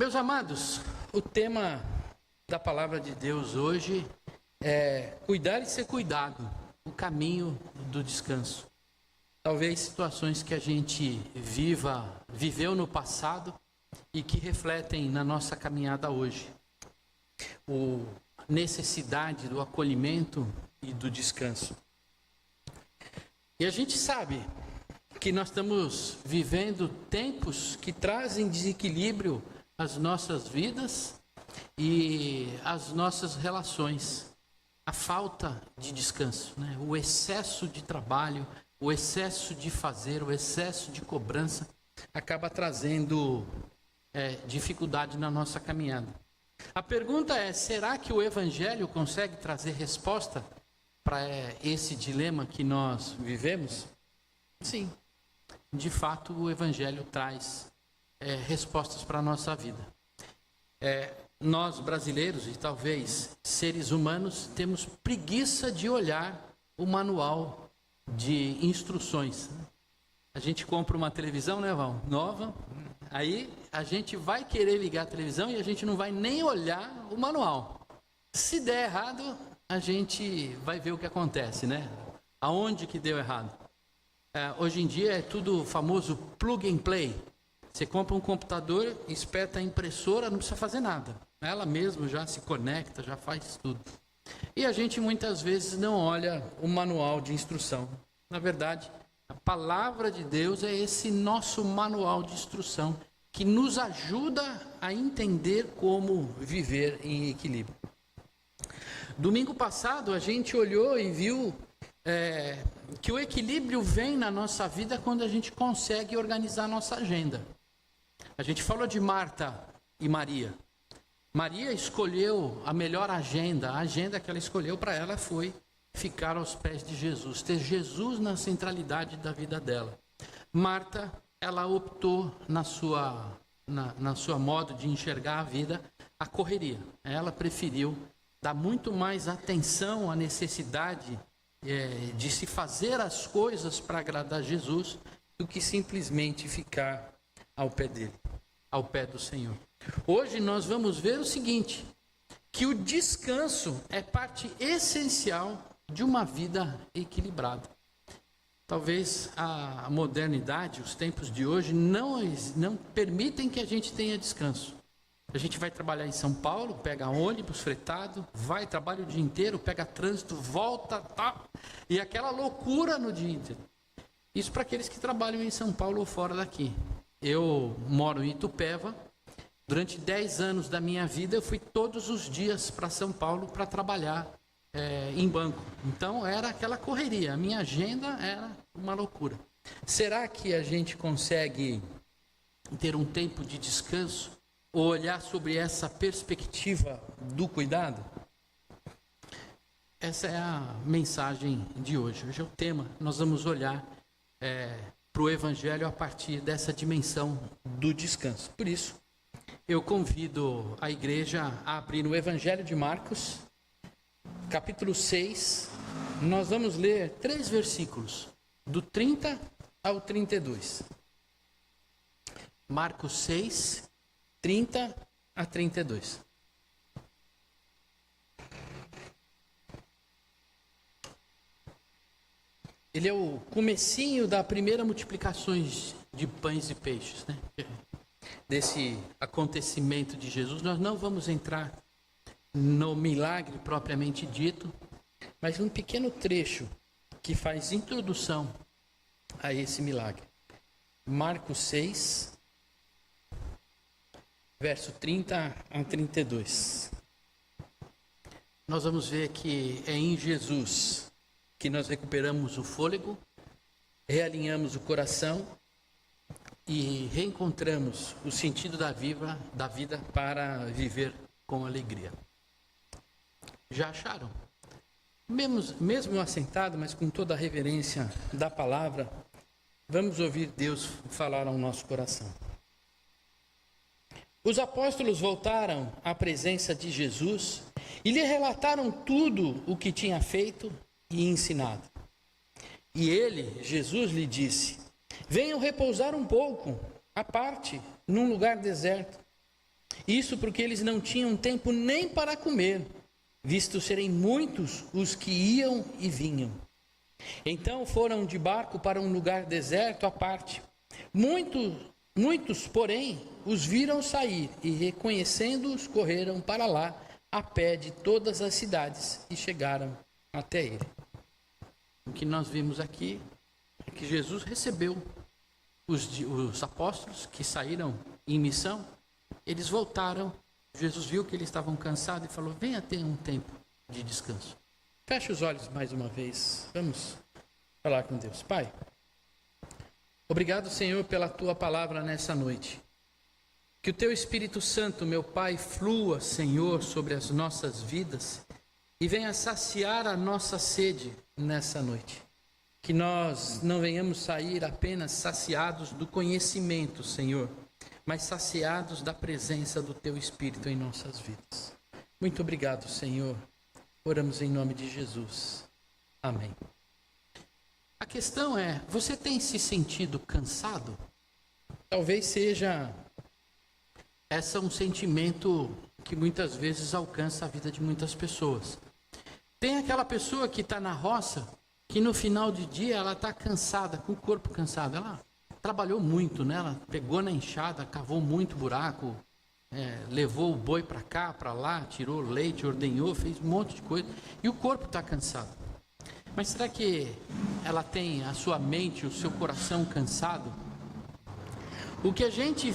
Meus amados, o tema da palavra de Deus hoje é cuidar e ser cuidado, o caminho do descanso. Talvez situações que a gente viveu no passado e que refletem na nossa caminhada hoje. A necessidade do acolhimento e do descanso. E a gente sabe que nós estamos vivendo tempos que trazem desequilíbrio às nossas vidas e às nossas relações. A falta de descanso, né? O excesso de trabalho, o excesso de fazer, o excesso de cobrança acaba trazendo dificuldade na nossa caminhada. A pergunta é, será que o Evangelho consegue trazer resposta para esse dilema que nós vivemos? Sim, de fato o Evangelho traz respostas para a nossa vida. Nós brasileiros e talvez seres humanos temos preguiça de olhar o manual de instruções. A gente compra uma televisão, né, Val? Nova, aí a gente vai querer ligar a televisão e a gente não vai nem olhar o manual. Se der errado, a gente vai ver o que acontece, né? Aonde que deu errado. Hoje em dia é tudo famoso plug and play. Você compra um computador, espeta a impressora, não precisa fazer nada. Ela mesma já se conecta, já faz tudo. E a gente muitas vezes não olha o manual de instrução. Na verdade, a palavra de Deus é esse nosso manual de instrução que nos ajuda a entender como viver em equilíbrio. Domingo passado a gente olhou e viu que o equilíbrio vem na nossa vida quando a gente consegue organizar a nossa agenda. A gente falou de Marta e Maria. Maria escolheu a melhor agenda. A agenda que ela escolheu para ela foi ficar aos pés de Jesus, ter Jesus na centralidade da vida dela. Marta, ela optou na sua modo de enxergar a vida, a correria. Ela preferiu dar muito mais atenção à necessidade de se fazer as coisas para agradar Jesus do que simplesmente ficar ao pé dele, ao pé do Senhor. Hoje nós vamos ver o seguinte, que o descanso é parte essencial de uma vida equilibrada. Talvez a modernidade, os tempos de hoje, não permitem que a gente tenha descanso. A gente vai trabalhar em São Paulo, pega ônibus fretado, trabalha o dia inteiro, pega trânsito, volta, e aquela loucura no dia inteiro. Isso para aqueles que trabalham em São Paulo ou fora daqui. Eu moro em Itupeva. Durante 10 anos da minha vida, eu fui todos os dias para São Paulo para trabalhar em banco. Então, era aquela correria. A minha agenda era uma loucura. Será que a gente consegue ter um tempo de descanso ou olhar sobre essa perspectiva do cuidado? Essa é a mensagem de hoje. Hoje é o tema. Nós vamos olhar para o Evangelho a partir dessa dimensão do descanso. Por isso, eu convido a igreja a abrir o Evangelho de Marcos, capítulo 6. Nós vamos ler 3 versículos, do 30 ao 32. Marcos 6, 30 a 32. Ele é o comecinho da primeira multiplicações de pães e peixes, né? Desse acontecimento de Jesus. Nós não vamos entrar no milagre propriamente dito, mas um pequeno trecho que faz introdução a esse milagre. Marcos 6, verso 30 a 32. Nós vamos ver que é em Jesus que nós recuperamos o fôlego, realinhamos o coração e reencontramos o sentido da vida para viver com alegria. Já acharam? Mesmo assentado, mas com toda a reverência da palavra, vamos ouvir Deus falar ao nosso coração. Os apóstolos voltaram à presença de Jesus e lhe relataram tudo o que tinha feito e ensinado. E ele, Jesus, lhe disse: venham repousar um pouco, à parte, num lugar deserto. Isso porque eles não tinham tempo nem para comer, visto serem muitos os que iam e vinham. Então foram de barco para um lugar deserto à parte. Muitos, porém, os viram sair e, reconhecendo-os, correram para lá a pé de todas as cidades e chegaram até ele. O que nós vimos aqui é que Jesus recebeu os apóstolos que saíram em missão. Eles voltaram, Jesus viu que eles estavam cansados e falou: venha ter um tempo de descanso. Feche os olhos mais uma vez, vamos falar com Deus. Pai, obrigado, Senhor, pela Tua palavra nessa noite. Que o Teu Espírito Santo, meu Pai, flua, Senhor, sobre as nossas vidas e venha saciar a nossa sede nessa noite. Que nós não venhamos sair apenas saciados do conhecimento, Senhor, mas saciados da presença do Teu Espírito em nossas vidas. Muito obrigado, Senhor. Oramos em nome de Jesus. Amém. A questão é, você tem se sentido cansado? Talvez seja um sentimento que muitas vezes alcança a vida de muitas pessoas. Tem aquela pessoa que está na roça, que no final de dia ela está cansada, com o corpo cansado. Ela trabalhou muito, né? Ela pegou na enxada, cavou muito buraco, levou o boi para cá, para lá, tirou leite, ordenhou, fez um monte de coisa. E o corpo está cansado. Mas será que ela tem a sua mente, o seu coração cansado? O que a gente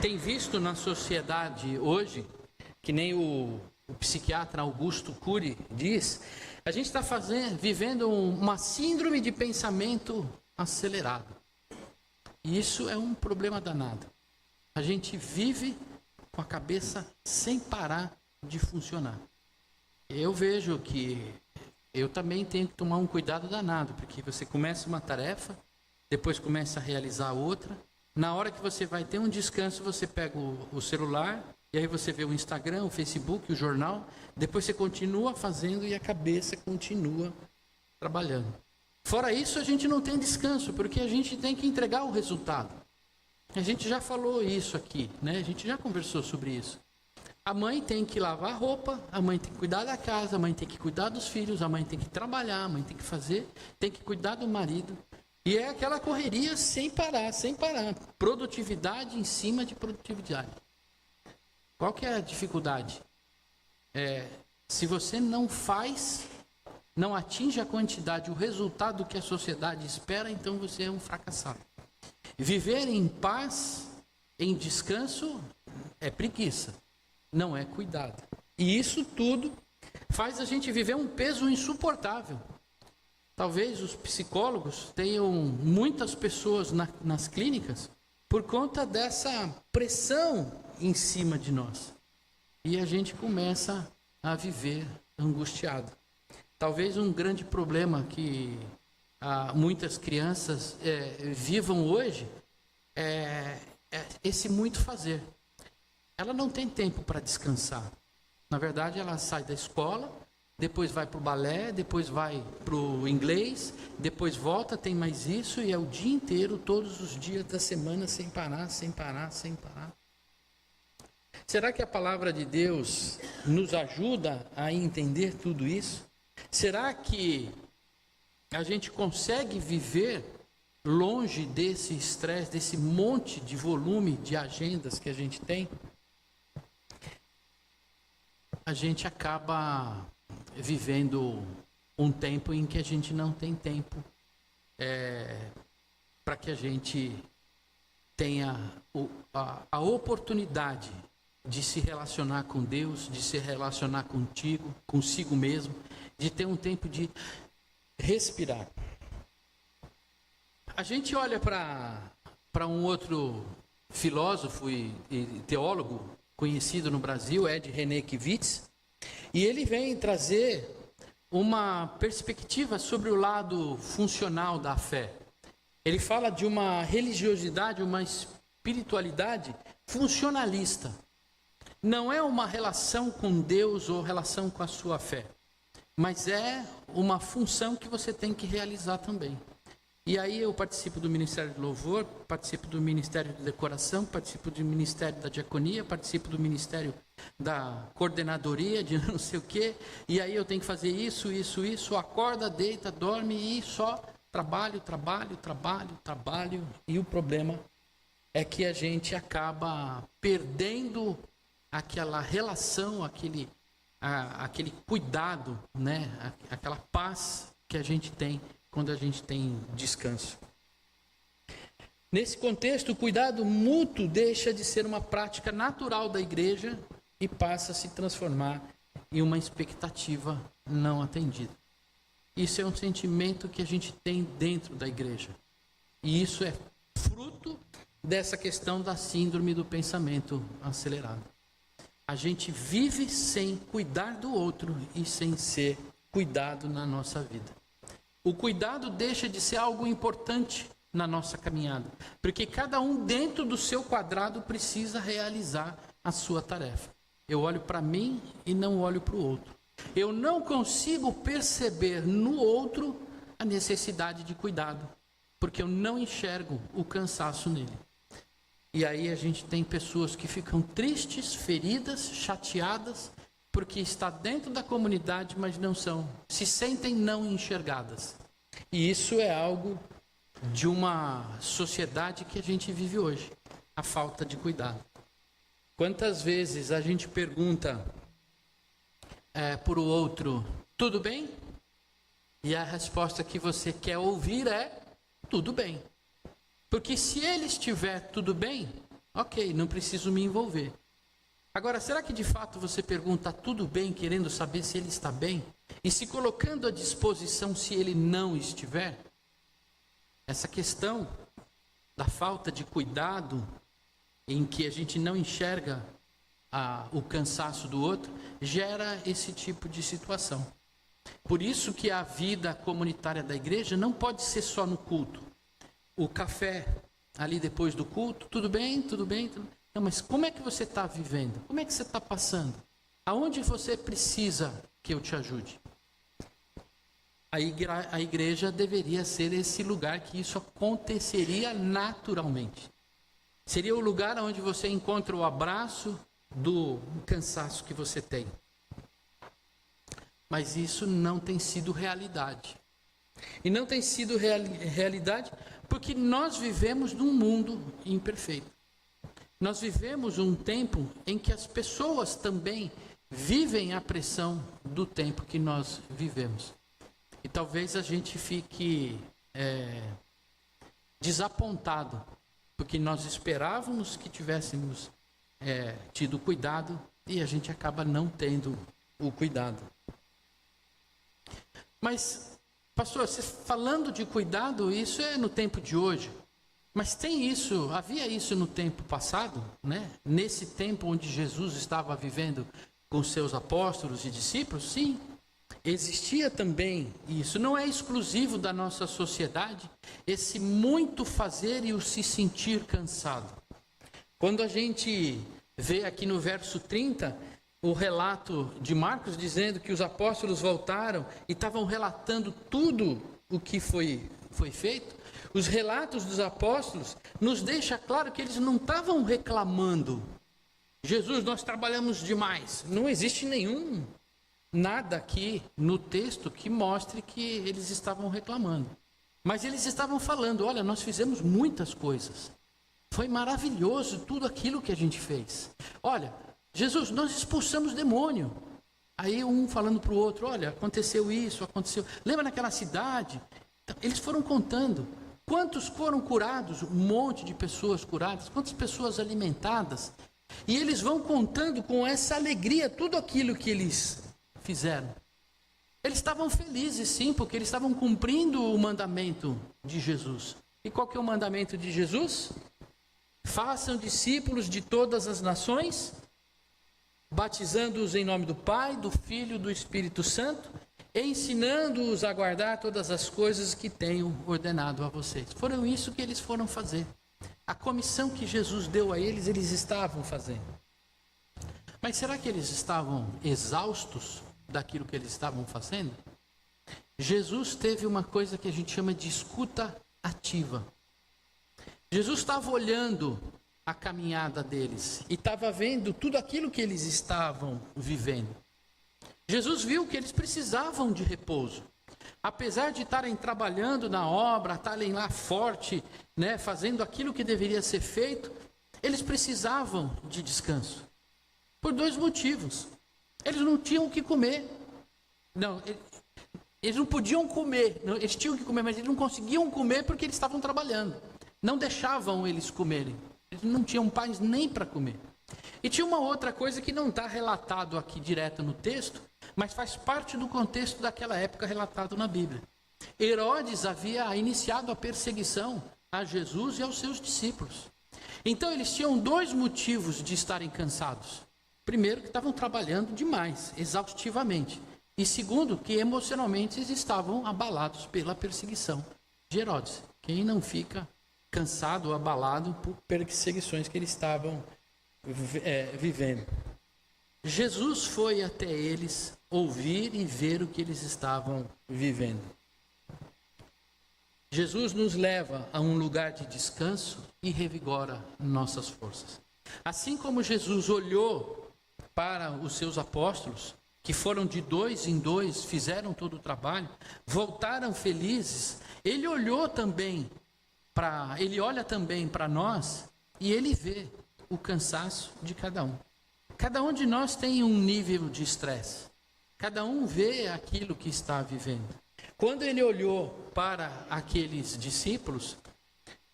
tem visto na sociedade hoje, que nem o psiquiatra Augusto Cury diz, a gente está vivendo uma síndrome de pensamento acelerado. E isso é um problema danado. A gente vive com a cabeça sem parar de funcionar. Eu vejo que eu também tenho que tomar um cuidado danado, porque você começa uma tarefa, depois começa a realizar outra. Na hora que você vai ter um descanso, você pega o celular, e aí você vê o Instagram, o Facebook, o jornal, depois você continua fazendo e a cabeça continua trabalhando. Fora isso, a gente não tem descanso, porque a gente tem que entregar o resultado. A gente já falou isso aqui, né? A gente já conversou sobre isso. A mãe tem que lavar a roupa, a mãe tem que cuidar da casa, a mãe tem que cuidar dos filhos, a mãe tem que trabalhar, a mãe tem que fazer, tem que cuidar do marido. E é aquela correria sem parar, sem parar. Produtividade em cima de produtividade. Qual que é a dificuldade? Se você não faz, não atinge a quantidade, o resultado que a sociedade espera, então você é um fracassado. Viver em paz, em descanso, é preguiça, não é cuidado. E isso tudo faz a gente viver um peso insuportável. Talvez os psicólogos tenham muitas pessoas nas clínicas por conta dessa pressão em cima de nós. E a gente começa a viver angustiado. Talvez um grande problema que muitas crianças vivam hoje é esse muito fazer. Ela não tem tempo para descansar. Na verdade, ela sai da escola, depois vai para o balé, depois vai para o inglês, depois volta, tem mais isso, e é o dia inteiro, todos os dias da semana, sem parar, sem parar, sem parar. Será que a palavra de Deus nos ajuda a entender tudo isso? Será que a gente consegue viver longe desse estresse, desse monte de volume de agendas que a gente tem? A gente acaba vivendo um tempo em que a gente não tem tempo para que a gente tenha a oportunidade de se relacionar com Deus, de se relacionar consigo mesmo, de ter um tempo de respirar. A gente olha para um outro filósofo e teólogo conhecido no Brasil, Ed René Kivitz, e ele vem trazer uma perspectiva sobre o lado funcional da fé. Ele fala de uma religiosidade, uma espiritualidade funcionalista. Não é uma relação com Deus ou relação com a sua fé, mas é uma função que você tem que realizar também. E aí eu participo do Ministério de Louvor, participo do Ministério de Decoração, participo do Ministério da Diaconia, participo do Ministério da Coordenadoria de não sei o quê. E aí eu tenho que fazer isso, acorda, deita, dorme e só trabalho. E o problema é que a gente acaba perdendo aquela relação, aquele cuidado, né? Aquela paz que a gente tem quando a gente tem descanso. Nesse contexto, o cuidado mútuo deixa de ser uma prática natural da igreja e passa a se transformar em uma expectativa não atendida. Isso é um sentimento que a gente tem dentro da igreja. E isso é fruto dessa questão da síndrome do pensamento acelerado. A gente vive sem cuidar do outro e sem ser cuidado na nossa vida. O cuidado deixa de ser algo importante na nossa caminhada, porque cada um dentro do seu quadrado precisa realizar a sua tarefa. Eu olho para mim e não olho para o outro. Eu não consigo perceber no outro a necessidade de cuidado, porque eu não enxergo o cansaço nele. E aí a gente tem pessoas que ficam tristes, feridas, chateadas, porque está dentro da comunidade, mas não são, se sentem não enxergadas. E isso é algo de uma sociedade que a gente vive hoje, a falta de cuidado. Quantas vezes a gente pergunta para o outro, tudo bem? E a resposta que você quer ouvir é, tudo bem. Porque se ele estiver tudo bem, ok, não preciso me envolver. Agora, será que de fato você pergunta tudo bem, querendo saber se ele está bem? E se colocando à disposição se ele não estiver? Essa questão da falta de cuidado, em que a gente não enxerga o cansaço do outro, gera esse tipo de situação. Por isso que a vida comunitária da igreja não pode ser só no culto. O café ali depois do culto, tudo bem. Não, mas como é que você está vivendo? Como é que você está passando? Aonde você precisa que eu te ajude? A igreja deveria ser esse lugar que isso aconteceria naturalmente. Seria o lugar onde você encontra o abraço do cansaço que você tem. Mas isso não tem sido realidade. E não tem sido realidade porque nós vivemos num mundo imperfeito. Nós vivemos um tempo em que as pessoas também vivem a pressão do tempo que nós vivemos. E talvez a gente fique desapontado, porque nós esperávamos que tivéssemos tido cuidado e a gente acaba não tendo o cuidado. Mas, pastor, você falando de cuidado, isso é no tempo de hoje. Mas havia isso no tempo passado, né? Nesse tempo onde Jesus estava vivendo com seus apóstolos e discípulos? Sim, existia também isso. Não é exclusivo da nossa sociedade, esse muito fazer e o se sentir cansado. Quando a gente vê aqui no verso 30, o relato de Marcos dizendo que os apóstolos voltaram e estavam relatando tudo o que foi feito, os relatos dos apóstolos nos deixam claro que eles não estavam reclamando. Jesus, nós trabalhamos demais. Não existe nada aqui no texto que mostre que eles estavam reclamando. Mas eles estavam falando, olha, nós fizemos muitas coisas. Foi maravilhoso tudo aquilo que a gente fez. Olha, Jesus, nós expulsamos demônio. Aí um falando para o outro, olha, aconteceu isso, aconteceu. Lembra naquela cidade? Então, eles foram contando. Quantos foram curados? Um monte de pessoas curadas. Quantas pessoas alimentadas? E eles vão contando com essa alegria tudo aquilo que eles fizeram. Eles estavam felizes, sim, porque eles estavam cumprindo o mandamento de Jesus. E qual que é o mandamento de Jesus? Façam discípulos de todas as nações, batizando-os em nome do Pai, do Filho e do Espírito Santo, ensinando-os a guardar todas as coisas que tenho ordenado a vocês. Foram isso que eles foram fazer. A comissão que Jesus deu a eles, eles estavam fazendo. Mas será que eles estavam exaustos daquilo que eles estavam fazendo? Jesus teve uma coisa que a gente chama de escuta ativa. Jesus estava olhando a caminhada deles e estava vendo tudo aquilo que eles estavam vivendo. Jesus viu que eles precisavam de repouso. Apesar de estarem trabalhando na obra, estarem lá forte, né, fazendo aquilo que deveria ser feito, eles precisavam de descanso. Por 2 motivos. Eles não tinham o que comer. Não, eles não podiam comer. Eles tinham que comer, mas eles não conseguiam comer porque eles estavam trabalhando. Não deixavam eles comerem. Eles não tinham paz nem para comer. E tinha uma outra coisa que não está relatado aqui direto no texto, mas faz parte do contexto daquela época relatado na Bíblia. Herodes havia iniciado a perseguição a Jesus e aos seus discípulos. Então eles tinham 2 motivos de estarem cansados. Primeiro, que estavam trabalhando demais, exaustivamente. E segundo, que emocionalmente eles estavam abalados pela perseguição de Herodes. Quem não fica cansado ou abalado por perseguições que eles estavam vivendo? Jesus foi até eles ouvir e ver o que eles estavam vivendo. Jesus nos leva a um lugar de descanso e revigora nossas forças. Assim como Jesus olhou para os seus apóstolos, que foram de 2 em 2, fizeram todo o trabalho, voltaram felizes, ele olha também para nós e ele vê o cansaço de cada um. Cada um de nós tem um nível de estresse. Cada um vê aquilo que está vivendo. Quando ele olhou para aqueles discípulos,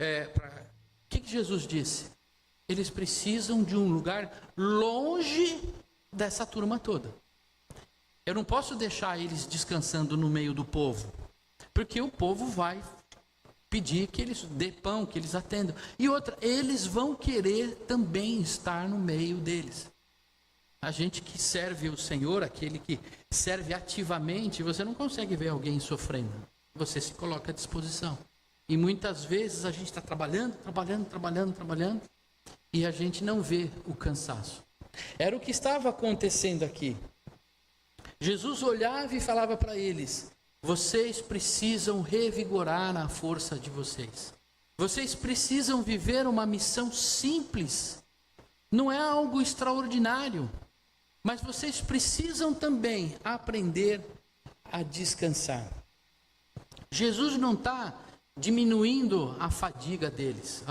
o que Jesus disse? Eles precisam de um lugar longe dessa turma toda. Eu não posso deixar eles descansando no meio do povo, porque o povo vai pedir que eles dê pão, que eles atendam. E outra, eles vão querer também estar no meio deles. A gente que serve o Senhor, aquele que serve ativamente, você não consegue ver alguém sofrendo. Você se coloca à disposição. E muitas vezes a gente está trabalhando, e a gente não vê o cansaço. Era o que estava acontecendo aqui. Jesus olhava e falava para eles: vocês precisam revigorar a força de vocês. Vocês precisam viver uma missão simples. Não é algo extraordinário. Mas vocês precisam também aprender a descansar. Jesus não está diminuindo a fadiga deles.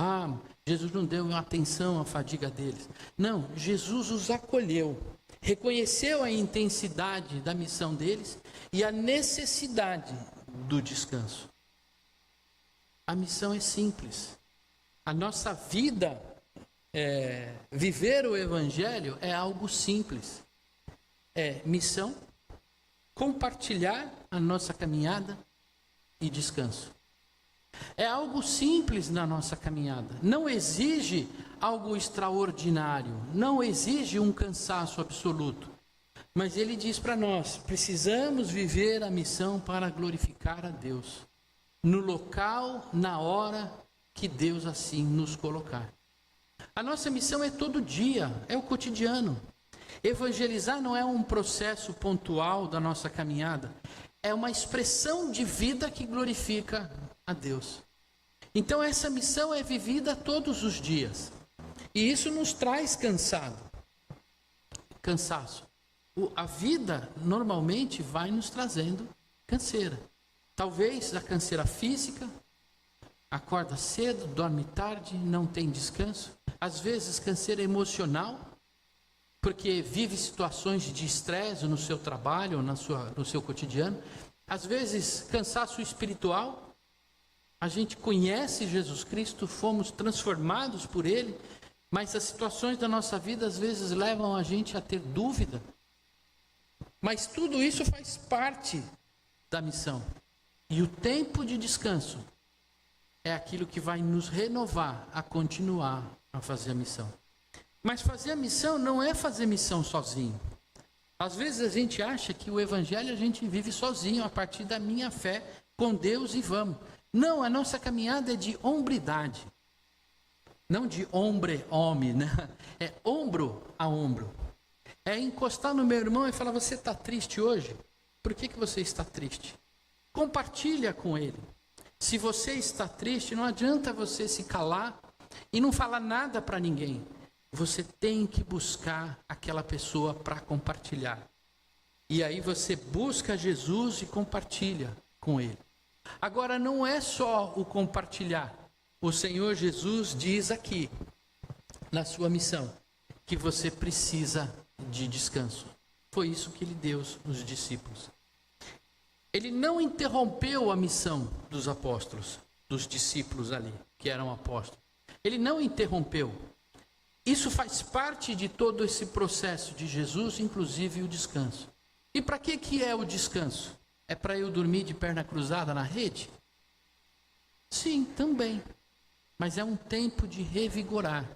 Jesus não deu atenção à fadiga deles. Não, Jesus os acolheu. Reconheceu a intensidade da missão deles e a necessidade do descanso. A missão é simples. A nossa vida, viver o Evangelho é algo simples. É missão, compartilhar a nossa caminhada e descanso. É algo simples na nossa caminhada. Não exige algo extraordinário. Não exige um cansaço absoluto. Mas ele diz para nós: precisamos viver a missão para glorificar a Deus. No local, na hora que Deus assim nos colocar. A nossa missão é todo dia, é o cotidiano. Evangelizar não é um processo pontual da nossa caminhada. É uma expressão de vida que glorifica a Deus. Então essa missão é vivida todos os dias. E isso nos traz cansaço. A vida normalmente vai nos trazendo canseira. Talvez a canseira física, acorda cedo, dorme tarde, não tem descanso. Às vezes canseira emocional, porque vive situações de estresse no seu trabalho, no seu cotidiano. Às vezes cansaço espiritual. A gente conhece Jesus Cristo, fomos transformados por Ele, mas as situações da nossa vida às vezes levam a gente a ter dúvida. Mas tudo isso faz parte da missão. E o tempo de descanso é aquilo que vai nos renovar a continuar a fazer a missão. Mas fazer a missão não é fazer missão sozinho. Às vezes a gente acha que o Evangelho a gente vive sozinho, a partir da minha fé com Deus e vamos. Não, a nossa caminhada é de hombridade. Não de homem, né? É ombro a ombro. É encostar no meu irmão e falar: você está triste hoje? Por que você está triste? Compartilha com ele. Se você está triste, não adianta você se calar e não falar nada para ninguém. Você tem que buscar aquela pessoa para compartilhar. E aí você busca Jesus e compartilha com ele. Agora, não é só o compartilhar. O Senhor Jesus diz aqui, na sua missão, que você precisa de descanso. Foi isso que ele deu aos discípulos. Ele não interrompeu a missão dos apóstolos, dos discípulos ali, que eram apóstolos. Ele não interrompeu. Isso faz parte de todo esse processo de Jesus, inclusive o descanso. E para que é o descanso? É para eu dormir de perna cruzada na rede? Sim, também. Mas é um tempo de revigorar.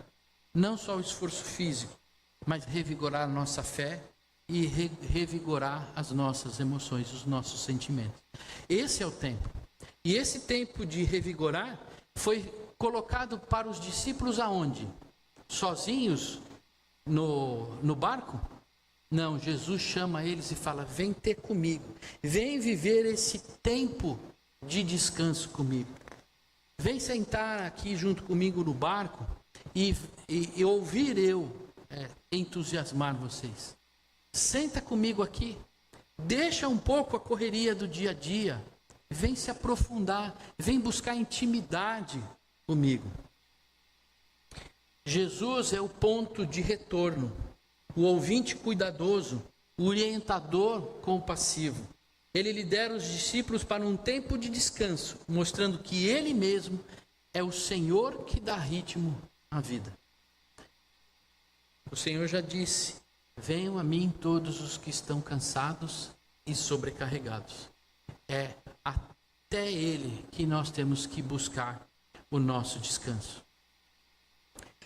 Não só o esforço físico, mas revigorar a nossa fé e revigorar as nossas emoções, os nossos sentimentos. Esse é o tempo. E esse tempo de revigorar foi colocado para os discípulos aonde? Sozinhos no barco? Não, Jesus chama eles e fala: vem ter comigo, vem viver esse tempo de descanso comigo. Vem sentar aqui junto comigo no barco e ouvir eu entusiasmar vocês. Senta comigo aqui, deixa um pouco a correria do dia a dia, vem se aprofundar, vem buscar intimidade comigo. Jesus é o ponto de retorno, o ouvinte cuidadoso, o orientador compassivo. Ele lidera os discípulos para um tempo de descanso, mostrando que ele mesmo é o Senhor que dá ritmo à vida. O Senhor já disse: venham a mim todos os que estão cansados e sobrecarregados. É até Ele que nós temos que buscar o nosso descanso.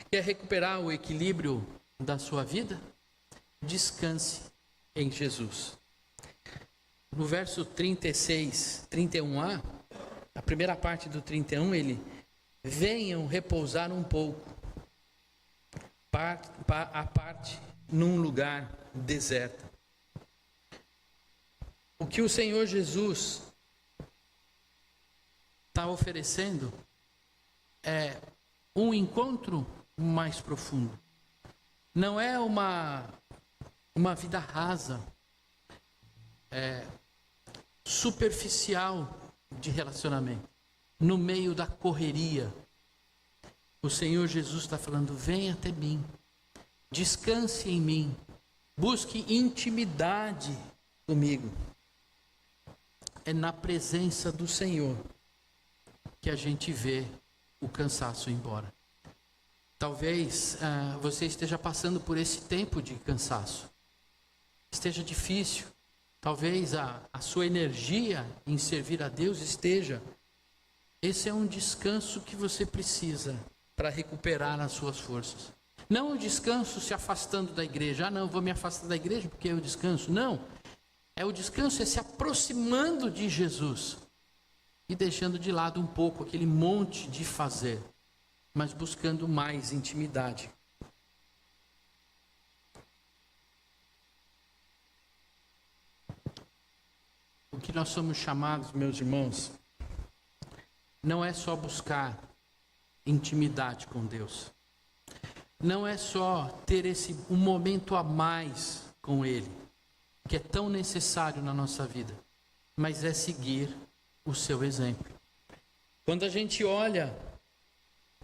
Quer recuperar o equilíbrio da sua vida? Descanse em Jesus. No verso 36, 31a, a primeira parte do 31, ele: venham repousar um pouco, a parte num lugar deserto. O que o Senhor Jesus está oferecendo é um encontro mais profundo. Não é uma vida rasa, superficial de relacionamento, no meio da correria. O Senhor Jesus está falando: venha até mim, descanse em mim, busque intimidade comigo. É na presença do Senhor que a gente vê o cansaço ir embora. Talvez você esteja passando por esse tempo de cansaço, esteja difícil. Talvez a sua energia em servir a Deus esteja. Esse é um descanso que você precisa para recuperar as suas forças. Não o descanso se afastando da igreja. Não, vou me afastar da igreja porque é o descanso. Não, o descanso é se aproximando de Jesus e deixando de lado um pouco aquele monte de fazer, mas buscando mais intimidade. O que nós somos chamados, meus irmãos, não é só buscar intimidade com Deus. Não é só ter um momento a mais com Ele, que é tão necessário na nossa vida, mas é seguir o seu exemplo. Quando a gente olha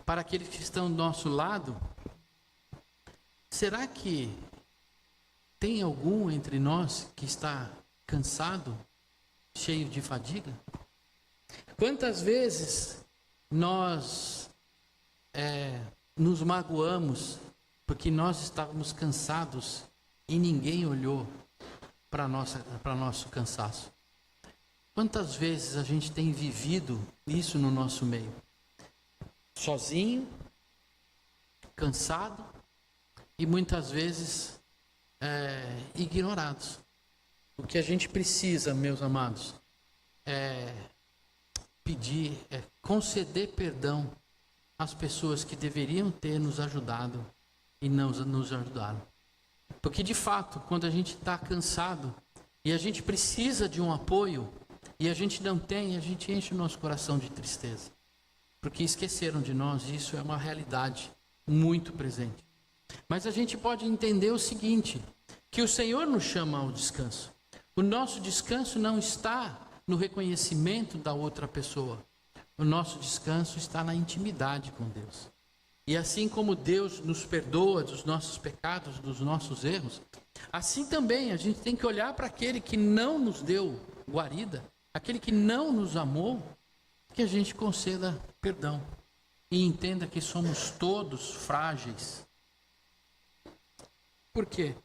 para aqueles que estão do nosso lado, será que tem algum entre nós que está cansado, cheio de fadiga? Quantas vezes nós nos magoamos porque nós estávamos cansados e ninguém olhou para nosso cansaço? Quantas vezes a gente tem vivido isso no nosso meio? Sozinho, cansado e muitas vezes ignorados. O que a gente precisa, meus amados, é pedir, conceder perdão às pessoas que deveriam ter nos ajudado e não nos ajudaram. Porque de fato, quando a gente está cansado e a gente precisa de um apoio, e a gente não tem, a gente enche o nosso coração de tristeza, porque esqueceram de nós, e isso é uma realidade muito presente. Mas a gente pode entender o seguinte, que o Senhor nos chama ao descanso. O nosso descanso não está no reconhecimento da outra pessoa. O nosso descanso está na intimidade com Deus. E assim como Deus nos perdoa dos nossos pecados, dos nossos erros, assim também a gente tem que olhar para aquele que não nos deu guarida, aquele que não nos amou, que a gente conceda perdão e entenda que somos todos frágeis. Por quê?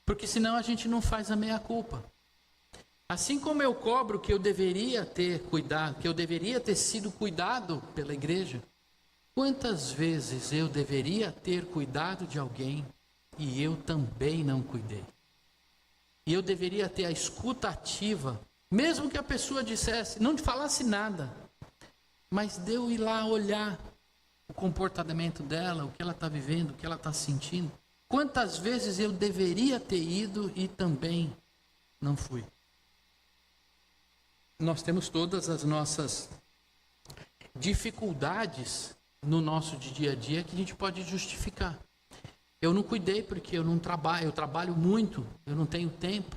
Porque senão a gente não faz a meia-culpa. Assim como eu cobro que eu deveria ter cuidado, que eu deveria ter sido cuidado pela igreja, quantas vezes eu deveria ter cuidado de alguém e eu também não cuidei? E eu deveria ter a escuta ativa, mesmo que a pessoa dissesse, não falasse nada, mas de eu ir lá olhar o comportamento dela, o que ela está vivendo, o que ela está sentindo. Quantas vezes eu deveria ter ido e também não fui? Nós temos todas as nossas dificuldades no nosso dia a dia que a gente pode justificar. Eu não cuidei porque eu não trabalho, eu trabalho muito, eu não tenho tempo.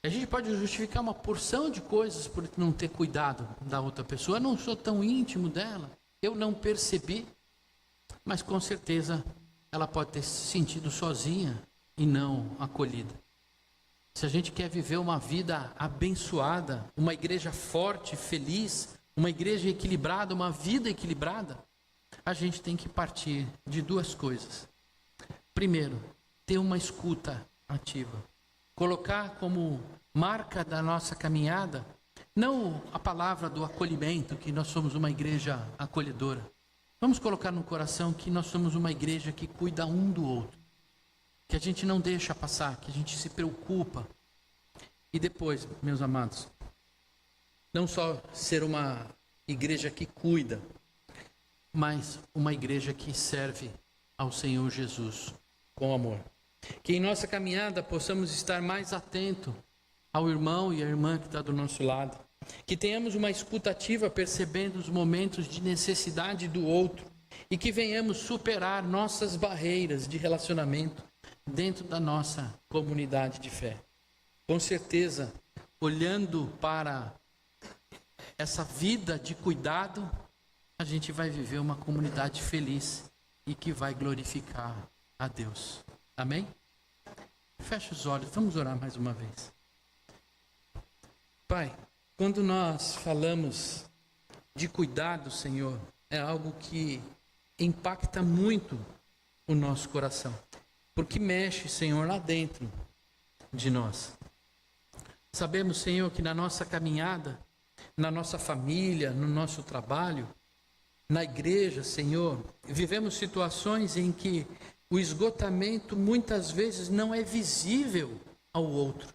A gente pode justificar uma porção de coisas por não ter cuidado da outra pessoa. Eu não sou tão íntimo dela, eu não percebi, mas com certeza ela pode ter se sentido sozinha e não acolhida. Se a gente quer viver uma vida abençoada, uma igreja forte, feliz, uma igreja equilibrada, uma vida equilibrada, a gente tem que partir de duas coisas. Primeiro, ter uma escuta ativa. Colocar como marca da nossa caminhada, não a palavra do acolhimento, que nós somos uma igreja acolhedora. Vamos colocar no coração que nós somos uma igreja que cuida um do outro. Que a gente não deixa passar, que a gente se preocupa. E depois, meus amados, não só ser uma igreja que cuida, mas uma igreja que serve ao Senhor Jesus com amor. Que em nossa caminhada possamos estar mais atentos ao irmão e à irmã que está do nosso lado. Que tenhamos uma escuta ativa percebendo os momentos de necessidade do outro e que venhamos superar nossas barreiras de relacionamento dentro da nossa comunidade de fé. Com certeza, olhando para essa vida de cuidado, a gente vai viver uma comunidade feliz e que vai glorificar a Deus. Amém? Feche os olhos, vamos orar mais uma vez. Pai, quando nós falamos de cuidado, Senhor, é algo que impacta muito o nosso coração. Porque mexe, Senhor, lá dentro de nós. Sabemos, Senhor, que na nossa caminhada, na nossa família, no nosso trabalho, na igreja, Senhor, vivemos situações em que o esgotamento muitas vezes não é visível ao outro.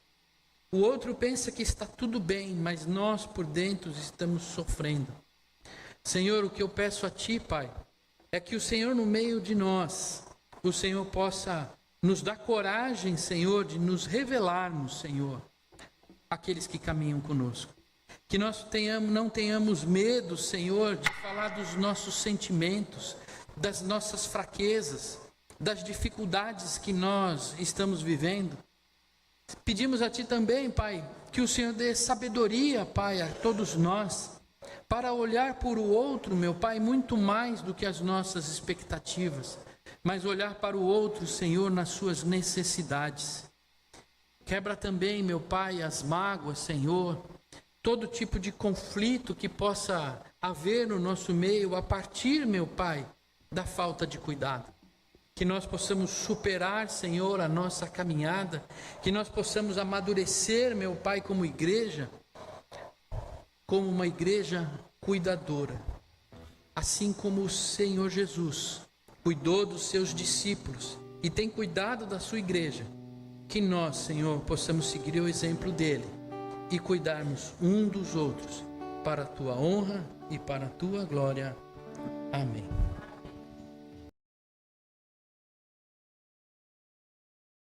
O outro pensa que está tudo bem, mas nós por dentro estamos sofrendo. Senhor, o que eu peço a Ti, Pai, é que o Senhor no meio de nós, o Senhor possa nos dar coragem, Senhor, de nos revelarmos, Senhor, aqueles que caminham conosco. Que nós não tenhamos medo, Senhor, de falar dos nossos sentimentos, das nossas fraquezas, das dificuldades que nós estamos vivendo. Pedimos a Ti também, Pai, que o Senhor dê sabedoria, Pai, a todos nós, para olhar por o outro, meu Pai, muito mais do que as nossas expectativas, mas olhar para o outro, Senhor, nas suas necessidades. Quebra também, meu Pai, as mágoas, Senhor, todo tipo de conflito que possa haver no nosso meio a partir, meu Pai, da falta de cuidado. Que nós possamos superar, Senhor, a nossa caminhada, que nós possamos amadurecer, meu Pai, como igreja, como uma igreja cuidadora. Assim como o Senhor Jesus cuidou dos seus discípulos e tem cuidado da sua igreja, que nós, Senhor, possamos seguir o exemplo dele e cuidarmos um dos outros para a Tua honra e para a Tua glória. Amém.